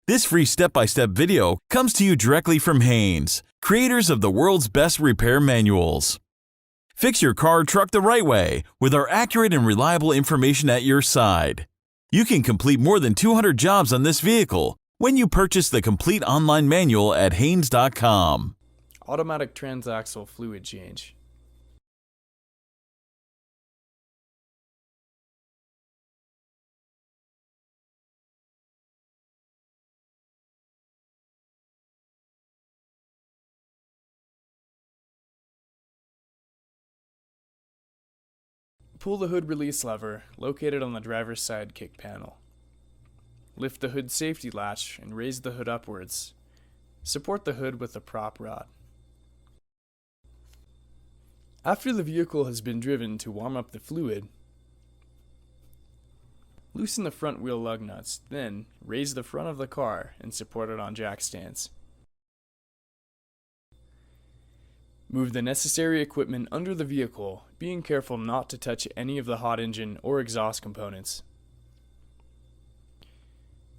This free step-by-step video comes to you directly from Haynes, creators of the world's best repair manuals. Fix your car or truck the right way with our accurate and reliable information at your side. You can complete more than 200 jobs on this vehicle when you purchase the complete online manual at Haynes.com. Automatic transaxle fluid change. Pull the hood release lever located on the driver's side kick panel. Lift the hood safety latch and raise the hood upwards. Support the hood with a prop rod. After the vehicle has been driven to warm up the fluid, loosen the front wheel lug nuts, then raise the front of the car and support it on jack stands. Move the necessary equipment under the vehicle, being careful not to touch any of the hot engine or exhaust components.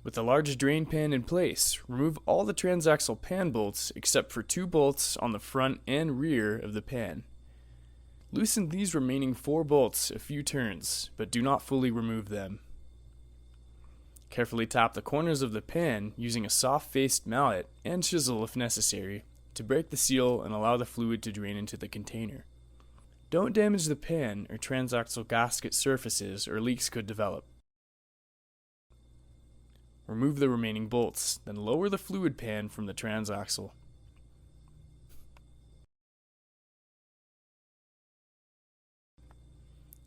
With the large drain pan in place, remove all the transaxle pan bolts except for 2 bolts on the front and rear of the pan. Loosen these remaining 4 bolts a few turns, but do not fully remove them. Carefully tap the corners of the pan using a soft-faced mallet and chisel if necessary to break the seal and allow the fluid to drain into the container. Don't damage the pan or transaxle gasket surfaces or leaks could develop. Remove the remaining bolts, then lower the fluid pan from the transaxle.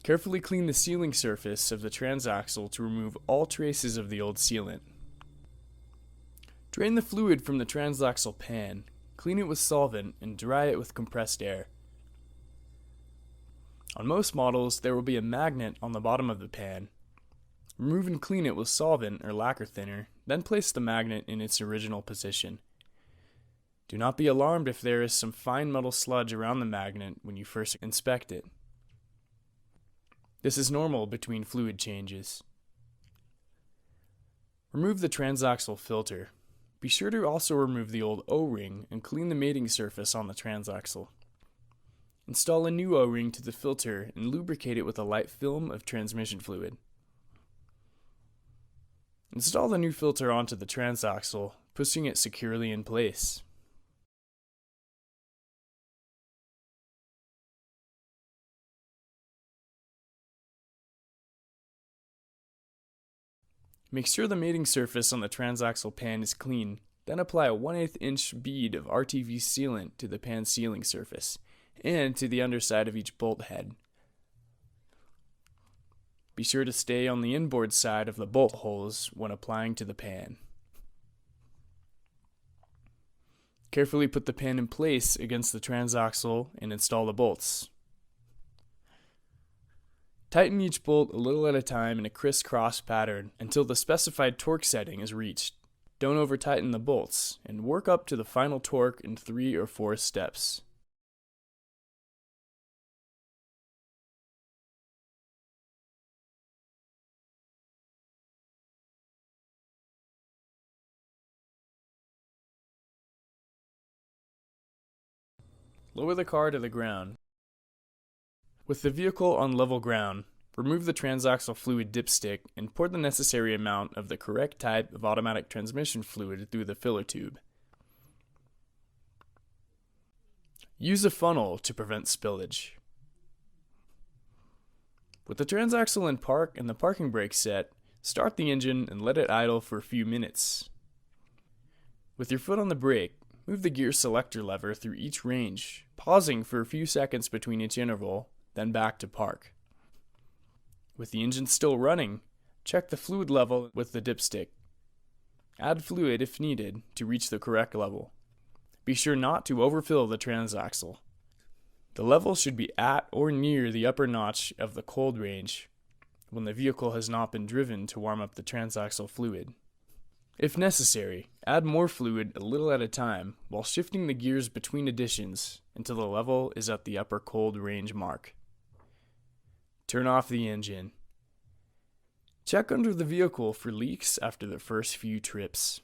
Carefully clean the sealing surface of the transaxle to remove all traces of the old sealant. Drain the fluid from the transaxle pan, clean it with solvent, and dry it with compressed air. On most models, there will be a magnet on the bottom of the pan. Remove and clean it with solvent or lacquer thinner, then place the magnet in its original position. Do not be alarmed if there is some fine metal sludge around the magnet when you first inspect it. This is normal between fluid changes. Remove the transaxle filter. Be sure to also remove the old O-ring and clean the mating surface on the transaxle. Install a new O-ring to the filter and lubricate it with a light film of transmission fluid. Install the new filter onto the transaxle, pushing it securely in place. Make sure the mating surface on the transaxle pan is clean, then apply a 1/8 inch bead of RTV sealant to the pan sealing surface, and to the underside of each bolt head. Be sure to stay on the inboard side of the bolt holes when applying to the pan. Carefully put the pan in place against the transaxle and install the bolts. Tighten each bolt a little at a time in a crisscross pattern until the specified torque setting is reached. Don't over-tighten the bolts, and work up to the final torque in 3 or 4 steps. Lower the car to the ground. With the vehicle on level ground, remove the transaxle fluid dipstick and pour the necessary amount of the correct type of automatic transmission fluid through the filler tube. Use a funnel to prevent spillage. With the transaxle in park and the parking brake set, start the engine and let it idle for a few minutes. With your foot on the brake, move the gear selector lever through each range, pausing for a few seconds between each interval, then back to park. With the engine still running, check the fluid level with the dipstick. Add fluid if needed to reach the correct level. Be sure not to overfill the transaxle. The level should be at or near the upper notch of the cold range when the vehicle has not been driven to warm up the transaxle fluid. If necessary, add more fluid a little at a time while shifting the gears between additions until the level is at the upper cold range mark. Turn off the engine. Check under the vehicle for leaks after the first few trips.